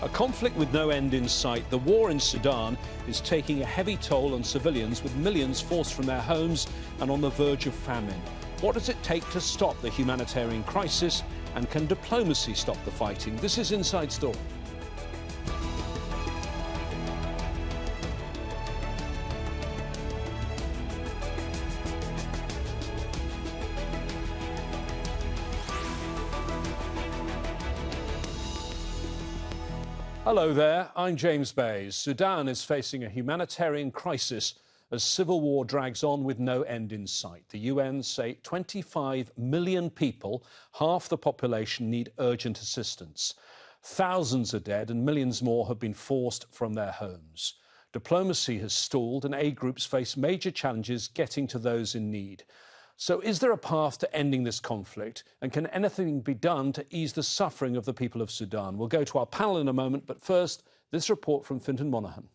A conflict with no end in sight, the war in Sudan is taking a heavy toll on civilians, with millions forced from their homes and on the verge of famine. What does it take to stop the humanitarian crisis, and can diplomacy stop the fighting? This is Inside Story. Hello there, I'm James Bays. Sudan is facing a humanitarian crisis as civil war drags on with no end in sight. The UN say 25 million people, half the population, need urgent assistance. Thousands are dead and millions more have been forced from their homes. Diplomacy has stalled and aid groups face major challenges getting to those in need. So is there a path to ending this conflict, and can anything be done to ease the suffering of the people of Sudan? We'll go to our panel in a moment, but first, this report from Fintan Monaghan.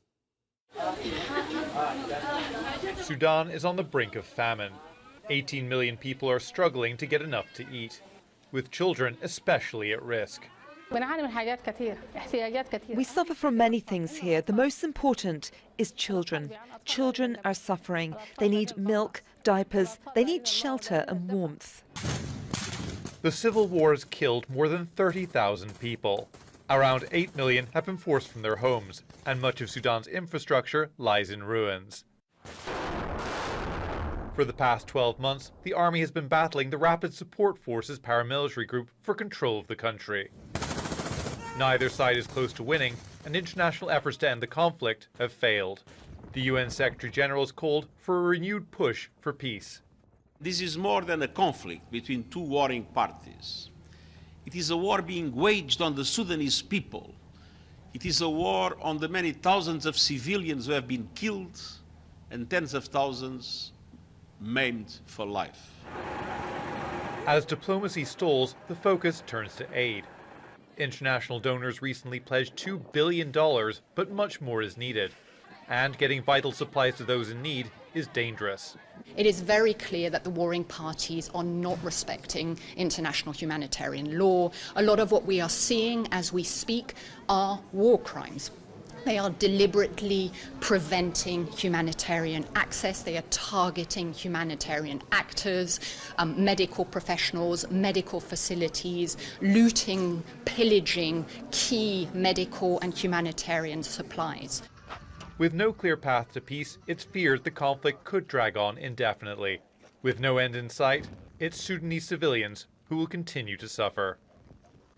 Sudan is on the brink of famine. 18 million people are struggling to get enough to eat, with children especially at risk. We suffer from many things here. The most important is children. Children are suffering. They need milk, diapers, they need shelter and warmth. The civil war has killed more than 30,000 people. Around 8 million have been forced from their homes, and much of Sudan's infrastructure lies in ruins. For the past 12 months, the army has been battling the Rapid Support Forces paramilitary group for control of the country. Neither side is close to winning, and international efforts to end the conflict have failed. The UN Secretary General has called for a renewed push for peace. This is more than a conflict between two warring parties. It is a war being waged on the Sudanese people. It is a war on the many thousands of civilians who have been killed and tens of thousands maimed for life. As diplomacy stalls, the focus turns to aid. International donors recently pledged $2 billion, but much more is needed. And getting vital supplies to those in need is dangerous. It is very clear that the warring parties are not respecting international humanitarian law. A lot of what we are seeing as we speak are war crimes. They are deliberately preventing humanitarian access. They are targeting humanitarian actors, medical professionals, medical facilities, looting, pillaging key medical and humanitarian supplies. With no clear path to peace, it's feared the conflict could drag on indefinitely. With no end in sight, it's Sudanese civilians who will continue to suffer.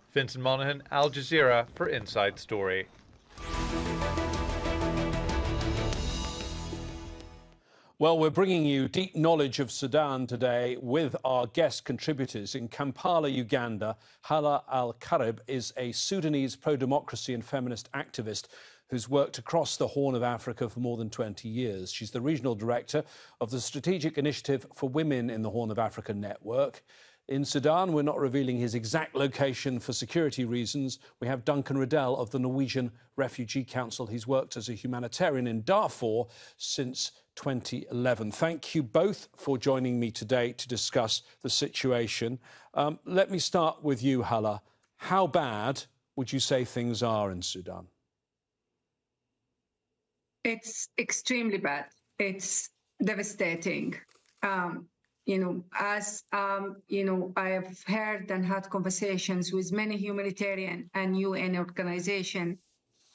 Fintan Monaghan, Al Jazeera for Inside Story. Well, we're bringing you deep knowledge of Sudan today with our guest contributors. In Kampala, Uganda, Hala Alkarib is a Sudanese pro-democracy and feminist activist who's worked across the Horn of Africa for more than 20 years. She's the regional director of the Strategic Initiative for Women in the Horn of Africa Network. In Sudan, we're not revealing his exact location for security reasons. We have Duncan Riddell of the Norwegian Refugee Council. He's worked as a humanitarian in Darfur since 2011. Thank you both for joining me today to discuss the situation. Let me start with you, Hala. How bad would you say things are in Sudan? It's extremely bad. It's devastating. As I have heard and had conversations with many humanitarian and UN organizations.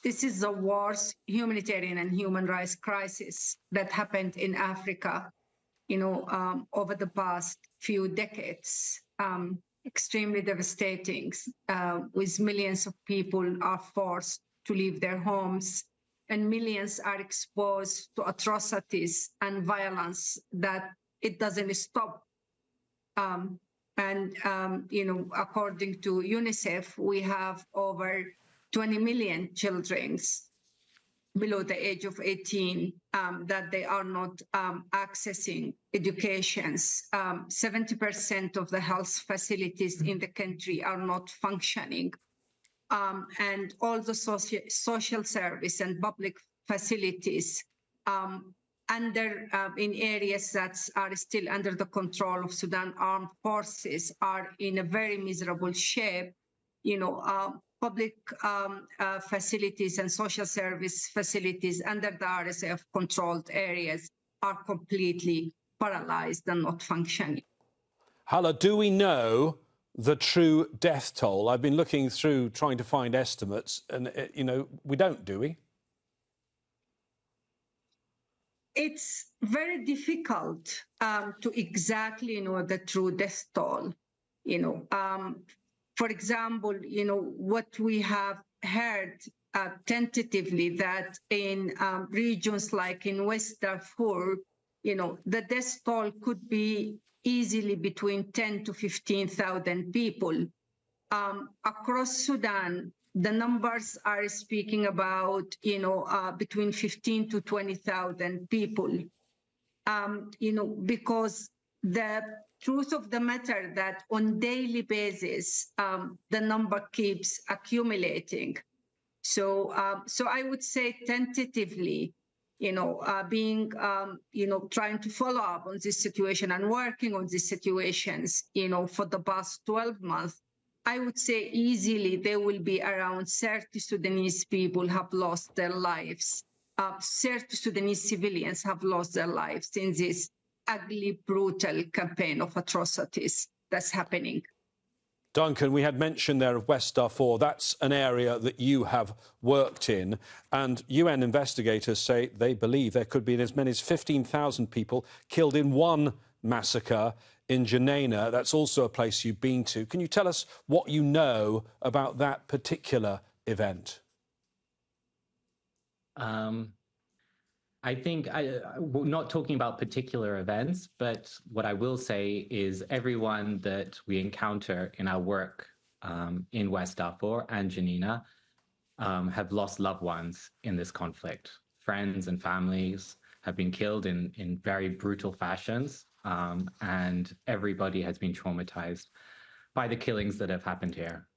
This is the worst humanitarian and human rights crisis that happened in Africa, over the past few decades. Extremely devastating, with millions of people are forced to leave their homes, and millions are exposed to atrocities and violence that it doesn't stop. According to UNICEF, we have over 20 million children below the age of 18 that they are not accessing education. 70% of the health facilities in the country are not functioning. And all the social service and public facilities in areas that are still under the control of Sudan armed forces are in a very miserable shape. public facilities and social service facilities under the RSF controlled areas are completely paralyzed and not functioning. Hala, do we know the true death toll? I've been looking through trying to find estimates and, you know, we don't, do we? It's very difficult to exactly know the true death toll. You know, for example, you know, what we have heard tentatively that in regions like in West Darfur, you know, the death toll could be easily between 10 to 15,000 people. Across Sudan, the numbers are speaking about, you know, between 15 to 20,000 people, you know, because the truth of the matter that on daily basis, the number keeps accumulating. So I would say tentatively, you know, you know, trying to follow up on this situation and working on these situations, you know, for the past 12 months, I would say easily there will be around 30 Sudanese people have lost their lives. 30 Sudanese civilians have lost their lives in this ugly, brutal campaign of atrocities that's happening. Duncan, we had mention there of West Darfur. That's an area that you have worked in, and UN investigators say they believe there could be as many as 15,000 people killed in one massacre in Janina. That's also a place you've been to. Can you tell us what you know about that particular event? I think we're not talking about particular events, but what I will say is everyone that we encounter in our work in West Darfur and Janina have lost loved ones in this conflict. Friends and families have been killed in very brutal fashions, and everybody has been traumatized by the killings that have happened here.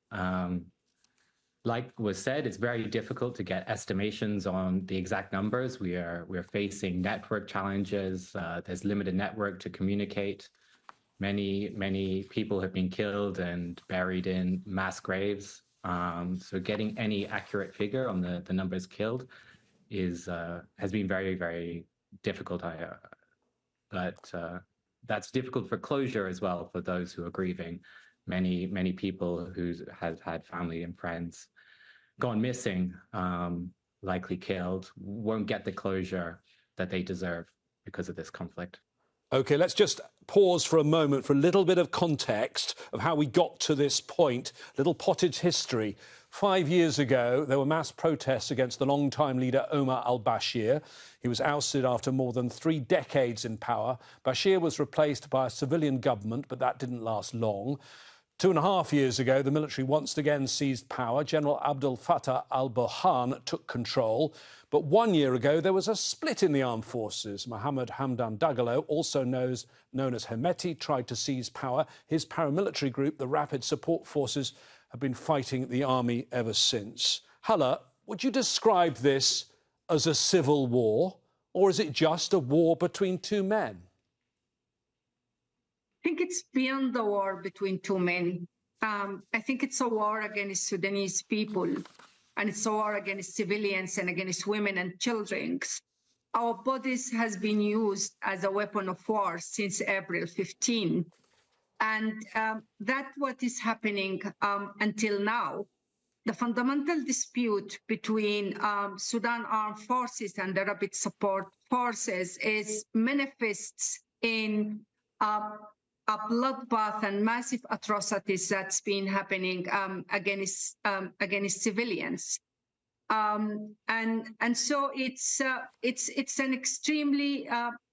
Like was said, it's very difficult to get estimations on the exact numbers. We're facing network challenges. There's limited network to communicate. Many people have been killed and buried in mass graves. So getting any accurate figure on the numbers killed has been very, very difficult. But that's difficult for closure as well for those who are grieving. Many people who have had family and friends gone missing, likely killed, won't get the closure that they deserve because of this conflict. OK, let's just pause for a moment for a little bit of context of how we got to this point, little potted history. 5 years ago, there were mass protests against the long-time leader Omar al-Bashir. He was ousted after more than 3 decades in power. Bashir was replaced by a civilian government, but that didn't last long. 2.5 years ago, the military once again seized power. General Abdel Fattah al-Burhan took control. But 1 year ago, there was a split in the armed forces. Mohammed Hamdan Dagalo, also known as Hemeti, tried to seize power. His paramilitary group, the Rapid Support Forces, have been fighting the army ever since. Hala, would you describe this as a civil war, or is it just a war between two men? I think it's beyond the war between two men. I think it's a war against Sudanese people, and it's a war against civilians and against women and children. Our bodies has been used as a weapon of war since April 15. And that's what is happening until now. The fundamental dispute between Sudan Armed Forces and the Rapid Support Forces is manifests in a bloodbath and massive atrocities that's been happening against civilians, and so it's an extremely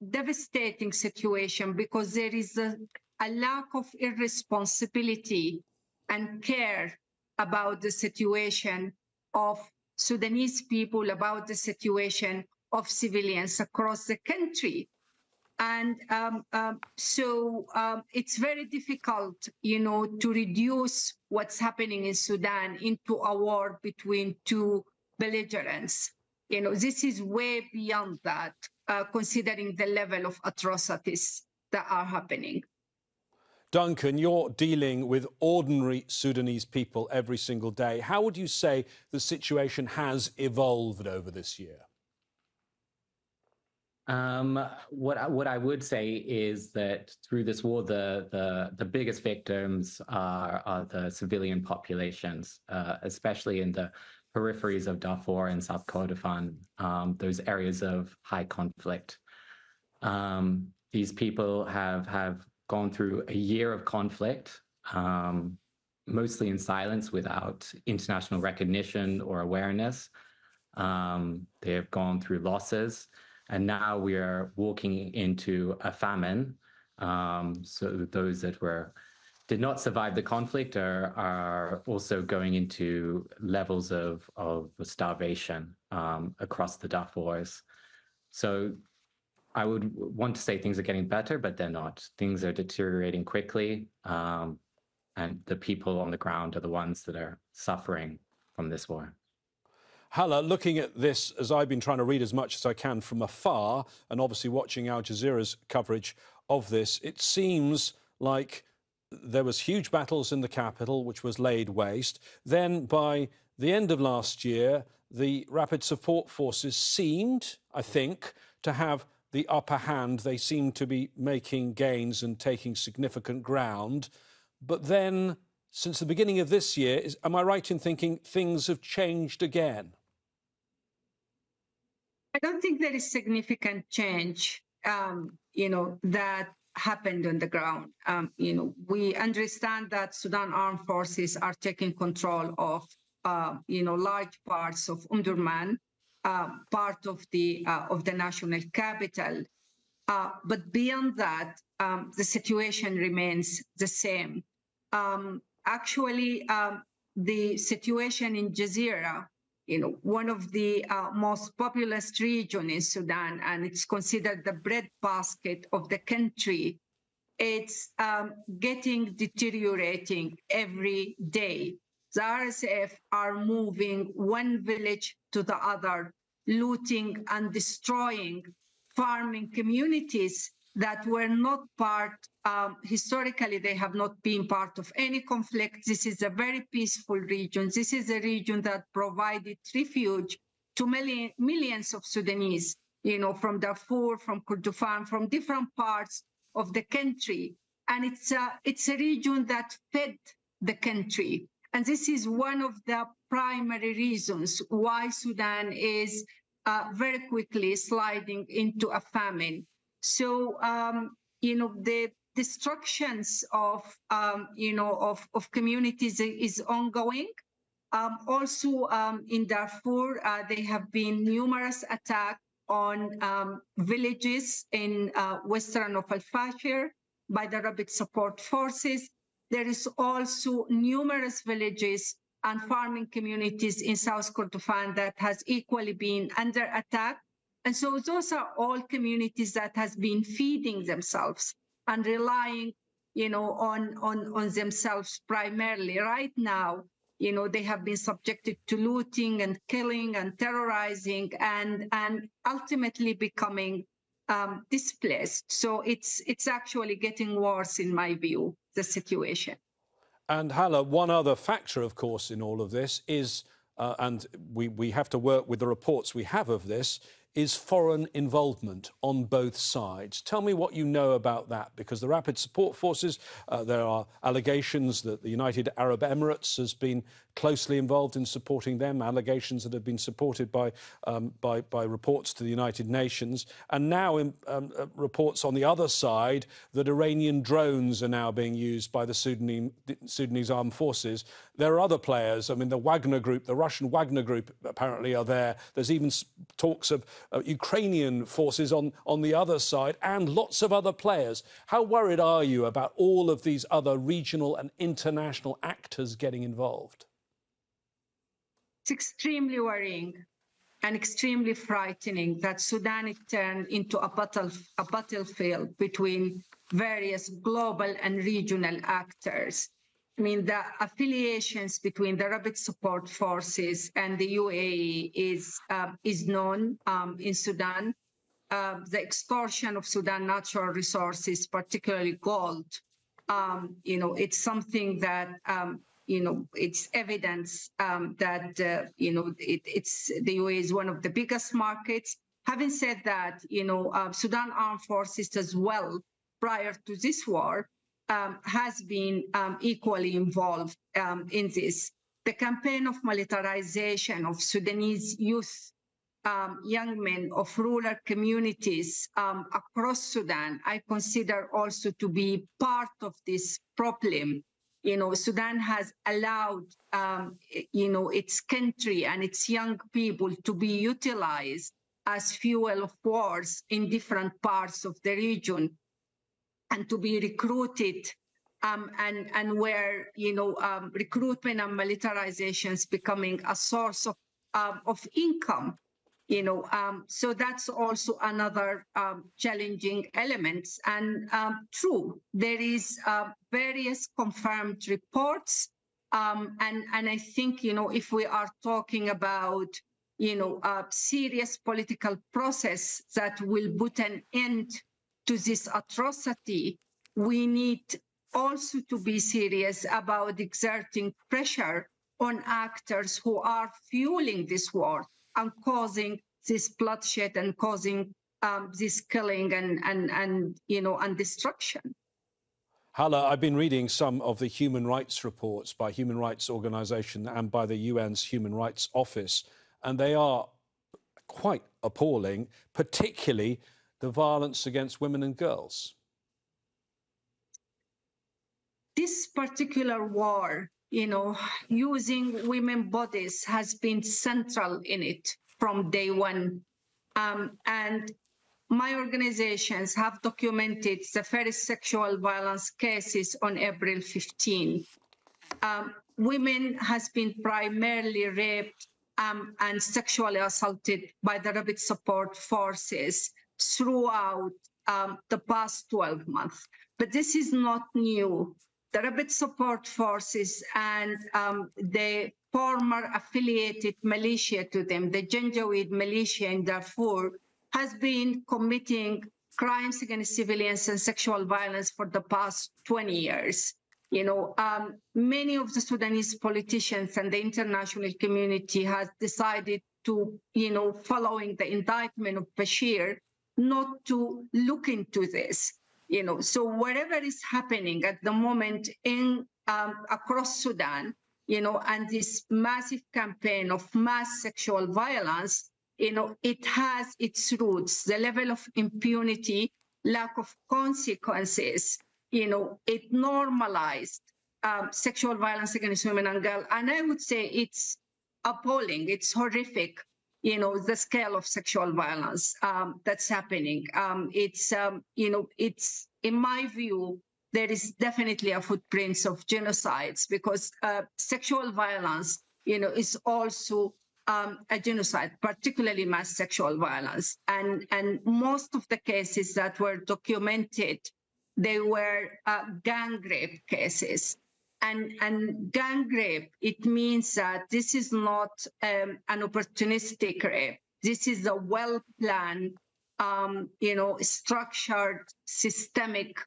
devastating situation because there is a lack of irresponsibility and care about the situation of Sudanese people, about the situation of civilians across the country. And so it's very difficult, you know, to reduce what's happening in Sudan into a war between two belligerents. You know, this is way beyond that, considering the level of atrocities that are happening. Duncan, you're dealing with ordinary Sudanese people every single day. How would you say the situation has evolved over this year? What I would say is that through this war, the biggest victims are the civilian populations, especially in the peripheries of Darfur and South Kordofan, those areas of high conflict. These people have gone through a year of conflict, mostly in silence without international recognition or awareness. They have gone through losses. And now we are walking into a famine. So those that did not survive the conflict are also going into levels of starvation across the Darfurs. So I would want to say things are getting better, but they're not. Things are deteriorating quickly. And the people on the ground are the ones that are suffering from this war. Hala, looking at this, as I've been trying to read as much as I can from afar, and obviously watching Al Jazeera's coverage of this, it seems like there was huge battles in the capital, which was laid waste. Then by the end of last year, the Rapid Support Forces seemed, I think, to have the upper hand. They seemed to be making gains and taking significant ground. But then, since the beginning of this year, am I right in thinking things have changed again? I don't think there is significant change, that happened on the ground. We understand that Sudan armed forces are taking control of, large parts of Omdurman, part of the national capital. But beyond that, the situation remains the same. Actually, the situation in Jazeera, one of the most populous regions in Sudan, and it's considered the breadbasket of the country, it's deteriorating every day. The RSF are moving one village to the other, looting and destroying farming communities that were not part, historically, they have not been part of any conflict. This is a very peaceful region. This is a region that provided refuge to millions of Sudanese, from Darfur, from Kordofan, from different parts of the country. And it's a region that fed the country. And this is one of the primary reasons why Sudan is very quickly sliding into a famine. So, the destructions of communities is ongoing. Also, in Darfur, there have been numerous attacks on villages in western of Al-Fashir by the Rapid Support Forces. There is also numerous villages and farming communities in South Kordofan that has equally been under attack. And so those are all communities that has been feeding themselves and relying, on themselves primarily. Right now, they have been subjected to looting and killing and terrorizing and ultimately becoming displaced. So it's actually getting worse, in my view, the situation. And Hala, one other factor, of course, in all of this is, and we have to work with the reports we have of this, is foreign involvement on both sides. Tell me what you know about that, because the Rapid Support Forces, there are allegations that the United Arab Emirates has been closely involved in supporting them, allegations that have been supported by reports to the United Nations, and now in reports on the other side that Iranian drones are now being used by the Sudanese armed forces. There are other players. I mean, the Wagner Group, the Russian Wagner Group apparently are there. There's even talks of Ukrainian forces on the other side and lots of other players. How worried are you about all of these other regional and international actors getting involved? It's extremely worrying and extremely frightening that Sudan is turned into a battlefield between various global and regional actors. I mean, the affiliations between the Rapid Support Forces and the UAE is known in Sudan. The extortion of Sudan natural resources, particularly gold, It's something that, it's evidence that, the UAE is one of the biggest markets. Having said that, Sudan Armed Forces as well, prior to this war, has been equally involved in this. The campaign of militarization of Sudanese youth, young men of rural communities across Sudan, I consider also to be part of this problem. Sudan has allowed, its country and its young people to be utilized as fuel of wars in different parts of the region, and to be recruited, and where recruitment and militarization is becoming a source of income. So that's also another challenging element. And true, there is various confirmed reports, and I think if we are talking about a serious political process that will put an end to this atrocity, we need also to be serious about exerting pressure on actors who are fueling this war and causing this bloodshed and causing this killing and destruction. Hala, I've been reading some of the human rights reports by human rights organisations and by the UN's Human Rights Office, and they are quite appalling, particularly the violence against women and girls. This particular war, using women's bodies has been central in it from day one. And my organizations have documented the first sexual violence cases on April 15. Women has been primarily raped and sexually assaulted by the Rapid Support Forces throughout the past 12 months. But this is not new. The Rapid Support Forces and the former affiliated militia to them, the Janjaweed militia in Darfur, has been committing crimes against civilians and sexual violence for the past 20 years. Many of the Sudanese politicians and the international community has decided to, following the indictment of Bashir, not to look into this. So whatever is happening at the moment in across Sudan, and this massive campaign of mass sexual violence, it has its roots, the level of impunity, lack of consequences, it normalized sexual violence against women and girls. And I would say it's appalling, it's horrific, the scale of sexual violence that's happening. It's in my view, there is definitely a footprint of genocides, because sexual violence, is also a genocide, particularly mass sexual violence. And most of the cases that were documented, they were gang rape cases. And gang rape, it means that this is not an opportunistic rape. This is a well-planned, structured, systemic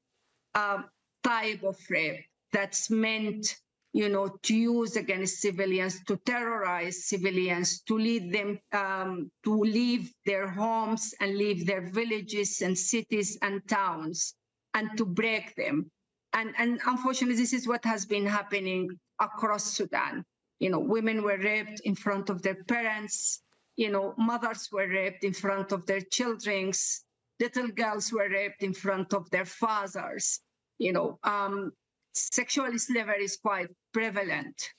type of rape that's meant, to use against civilians, to terrorize civilians, to lead them to leave their homes and leave their villages and cities and towns, and to break them. And unfortunately, this is what has been happening across Sudan. Women were raped in front of their parents. Mothers were raped in front of their children. Little girls were raped in front of their fathers. Sexual slavery is quite prevalent.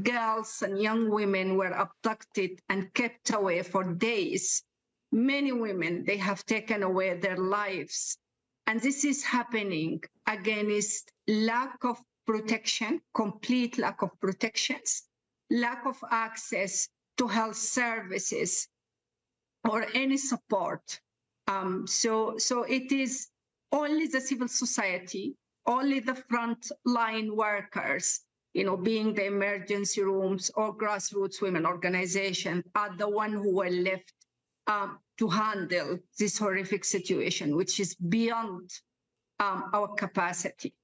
Girls and young women were abducted and kept away for days. Many women, they have taken away their lives. And this is happening against lack of protection, complete lack of protections, lack of access to health services or any support. So it is only the civil society, only the frontline workers, being the emergency rooms or grassroots women organizations, are the ones who were left to handle this horrific situation, which is beyond our capacity.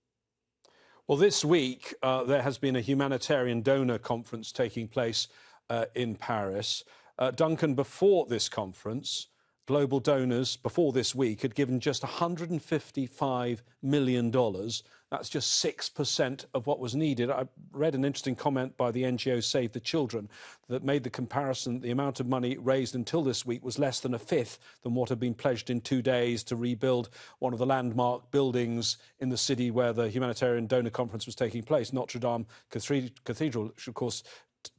Well, this week there has been a humanitarian donor conference taking place in Paris. Duncan, before this conference, global donors before this week had given just $155 million. That's just 6% of what was needed. I read an interesting comment by the NGO Save the Children that made the comparison. The amount of money raised until this week was less than a fifth than what had been pledged in 2 days to rebuild one of the landmark buildings in the city where the humanitarian donor conference was taking place, Notre Dame Cathedral, which of course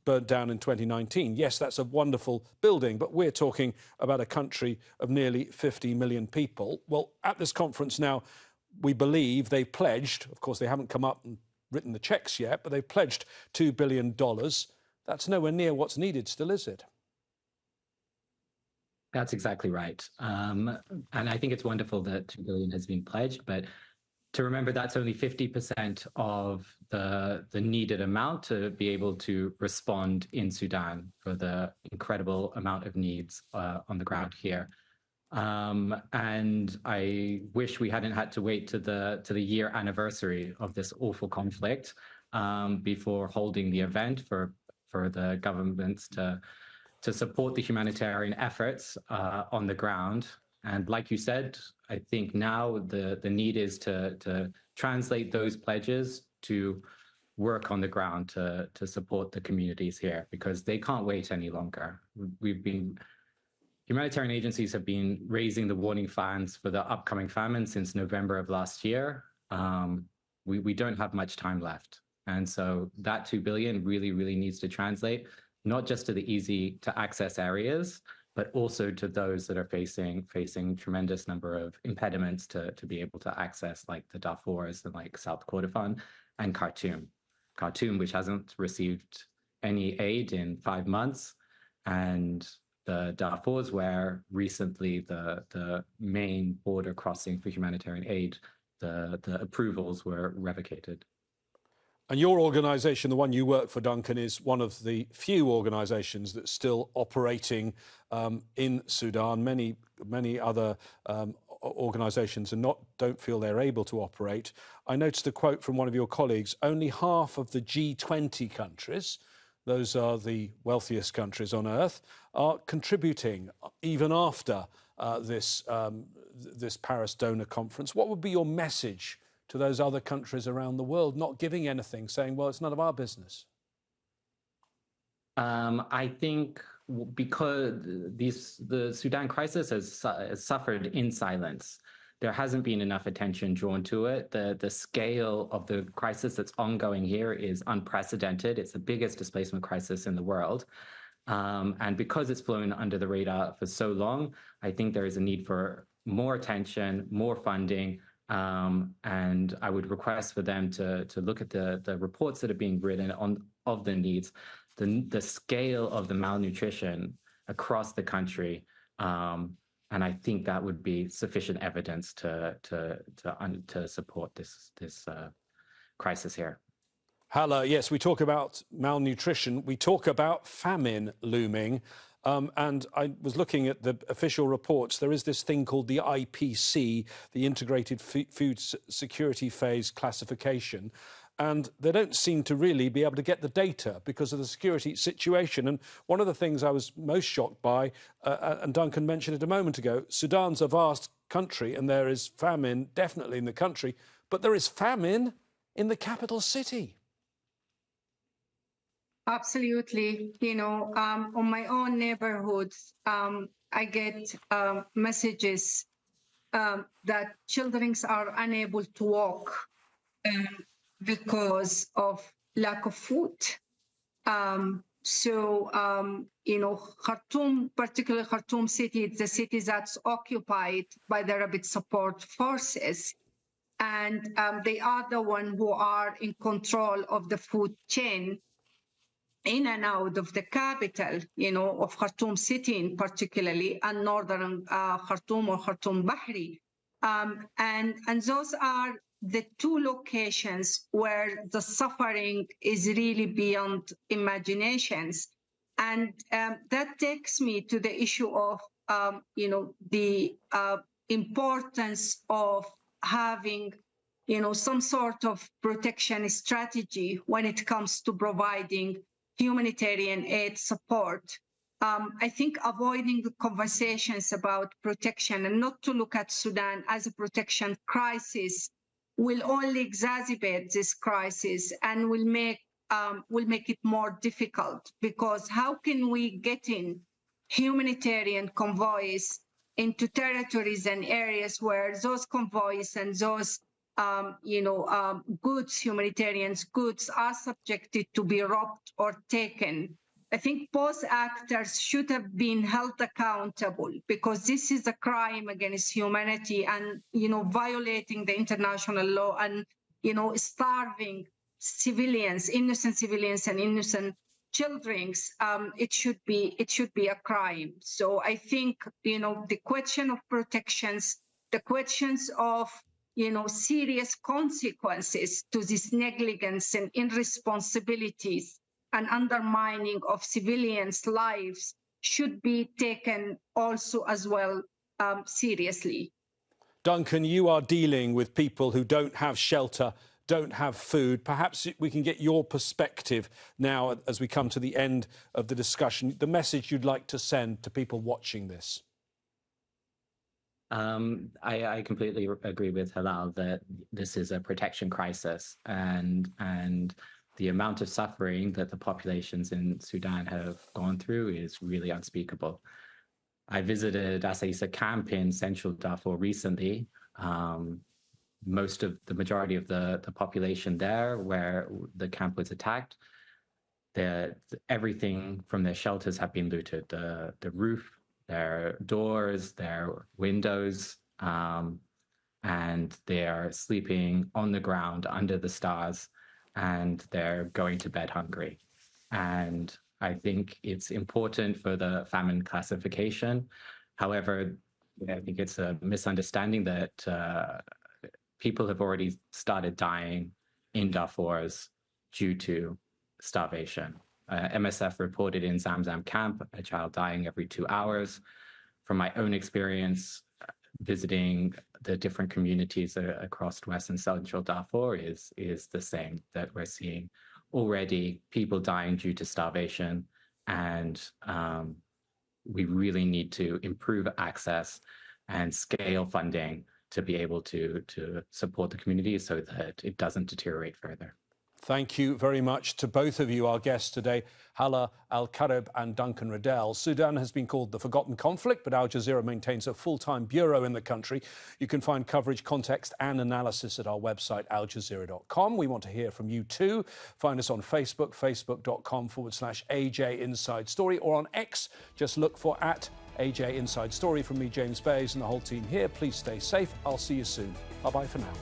burnt down in 2019. Yes, that's a wonderful building, but we're talking about a country of nearly 50 million people. Well, at this conference now, we believe they pledged, of course, they haven't come up and written the checks yet, but they've pledged $2 billion. That's nowhere near what's needed still, is it? That's exactly right. And I think it's wonderful that $2 billion has been pledged, but to remember that's only 50% of the needed amount to be able to respond in Sudan for the incredible amount of needs on the ground here. And I wish we hadn't had to wait to the year anniversary of this awful conflict before holding the event for the governments to support the humanitarian efforts on the ground. And like you said, I think now the need is to translate those pledges to work on the ground to support the communities here, because they can't wait any longer. Humanitarian agencies have been raising the warning fans for the upcoming famine since November of last year. We don't have much time left. And so that $2 billion really needs to translate, not just to the easy to access areas, but also to those that are facing tremendous number of impediments to be able to access, like the Darfurs and like South Kordofan and Khartoum. Khartoum, which hasn't received any aid in 5 months, and the Darfurs, where recently the main border crossing for humanitarian aid, the approvals were revocated. And your organisation, the one you work for, Duncan, is one of the few organisations that's still operating in Sudan. Many other organisations don't feel they're able to operate. I noticed a quote from one of your colleagues: only half of the G20 countries, those are the wealthiest countries on earth, are contributing even after this Paris donor conference. What would be your message to those other countries around the world not giving anything, saying, well, it's none of our business? I think because the Sudan crisis has suffered in silence. There hasn't been enough attention drawn to it. The scale of the crisis that's ongoing here is unprecedented. It's the biggest displacement crisis in the world. And because it's flown under the radar for so long, I think there is a need for more attention, more funding. And I would request for them to look at the reports that are being written of the needs, the scale of the malnutrition across the country. And I think that would be sufficient evidence to support this crisis here. Hala, yes, we talk about malnutrition. We talk about famine looming. And I was looking at the official reports. There is this thing called the IPC, the Integrated Food Security Phase Classification. And they don't seem to really be able to get the data because of the security situation. And one of the things I was most shocked by, and Duncan mentioned it a moment ago, Sudan's a vast country and there is famine definitely in the country, but there is famine in the capital city. Absolutely. You know, on my own neighborhoods, I get messages that children are unable to walk because of lack of food. You know, Khartoum, particularly Khartoum city, it's a city that's occupied by the Rapid Support Forces. And they are the ones who are in control of the food chain in and out of the capital, you know, of Khartoum city in particularly, and northern Khartoum or Khartoum Bahri. And those are the two locations where the suffering is really beyond imaginations. And that takes me to the issue of, you know, the importance of having some sort of protection strategy when it comes to providing humanitarian aid support. I think avoiding the conversations about protection and not to look at Sudan as a protection crisis will only exacerbate this crisis and will make it more difficult, because how can we get in humanitarian convoys into territories and areas where those convoys and those goods, humanitarian goods, are subjected to be robbed or taken? I think both actors should have been held accountable, because this is a crime against humanity and, violating the international law and, starving civilians, innocent civilians and innocent children. It should be a crime. So I think, the question of protections, the questions of, serious consequences to this negligence and irresponsibilities and undermining of civilians' lives should be taken also as well seriously. Duncan, you are dealing with people who don't have shelter, don't have food. Perhaps we can get your perspective now as we come to the end of the discussion, the message you'd like to send to people watching this. I completely agree with Halal that this is a protection crisis, and the amount of suffering that the populations in Sudan have gone through is really unspeakable. I visited Asaisa camp in central Darfur recently. The majority of the population there, where the camp was attacked, everything from their shelters have been looted. The roof, their doors, their windows, and they are sleeping on the ground under the stars, and they're going to bed hungry. And I think it's important for the famine classification. However, I think it's a misunderstanding that people have already started dying in Darfur's due to starvation. MSF reported in Zamzam camp a child dying every 2 hours. From my own experience visiting the different communities across West and Central Darfur is the same, that we're seeing already people dying due to starvation. And we really need to improve access and scale funding to be able to support the community so that it doesn't deteriorate further. Thank you very much to both of you, our guests today, Hala Alkarib and Duncan Riddell. Sudan has been called the forgotten conflict, but Al Jazeera maintains a full-time bureau in the country. You can find coverage, context and analysis at our website, aljazeera.com. We want to hear from you too. Find us on Facebook, facebook.com/AJ Inside Story, or on X, just look for @AJ Inside Story. From me, James Bays, and the whole team here, please stay safe. I'll see you soon. Bye-bye for now.